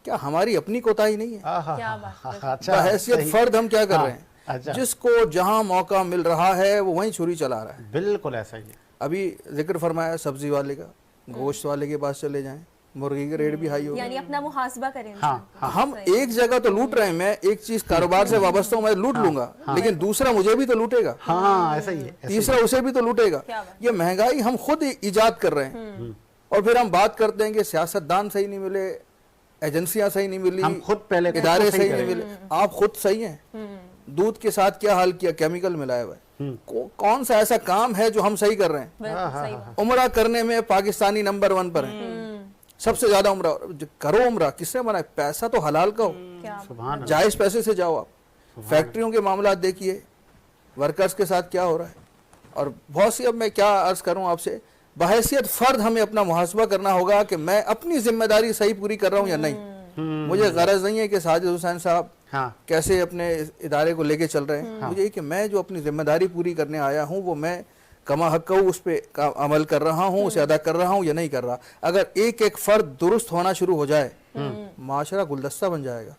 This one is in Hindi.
क्या हमारी अपनी कोताही नहीं है? क्या बात है। अच्छा, बहैसियत सही। फर्द हम क्या कर हाँ, रहे हैं? अच्छा, जिसको जहां मौका मिल रहा है वो वहीं छुरी चला रहा है। बिल्कुल ऐसा ही है। अभी जिक्र फरमाया सब्जी वाले का, गोश्त वाले के पास चले जाएं, मुर्गी के रेट भी हाई हो गए। यानी अपना मुहासबा करें। हाँ, हम एक जगह तो लूट रहे हैं, मैं एक चीज कारोबार से वाबस्ता हूं, मैं लूट लूंगा, लेकिन दूसरा मुझे भी तो लूटेगा, हाँ, ऐसा ही है, ऐसा ही तीसरा उसे भी तो लूटेगा। क्या बात। ये महंगाई हम खुद ईजाद कर रहे हैं। और फिर हम बात करते हैं कि सियासतदान सही नहीं मिले, एजेंसियां सही नहीं मिली, हम खुद पहले खुद इदारे को सही नहीं करें। मिले। आप खुद सही हैं। दूध के साथ क्या हाल किया, केमिकल मिलाया हुआ है। कौन सा ऐसा काम है जो हम सही कर रहे हैं? बिल्कुल सही बात। उम्रा करने में पाकिस्तानी नंबर 1 पर है, सबसे ज्यादा उम्रा। करो उम्रा, किसने मना है? पैसा तो हलाल का हो, क्या सुभान अल्लाह। जायज पैसे से जाओ आप। फैक्ट्रियों के मामला देखिए, वर्कर्स के साथ क्या हो रहा है। और बहुत सी, अब मैं क्या अर्ज करूं आपसे, बहैसियत फर्द हमें अपना मुहासबा करना होगा कि मैं अपनी जिम्मेदारी सही पूरी कर रहा हूं या नहीं। मुझे गरज नहीं है कि साजिद हुसैन साहब हाँ, कैसे अपने इदारे को लेके चल रहे हैं। मुझे कि मैं जो अपनी जिम्मेदारी पूरी करने आया हूं वो मैं कमा हक उस पर अमल कर रहा हूं, उसे अदा कर रहा हूं या नहीं कर रहा। अगर एक एक फर्द दुरुस्त होना शुरू हो जाए, माशरा गुलदस्ता बन जाएगा।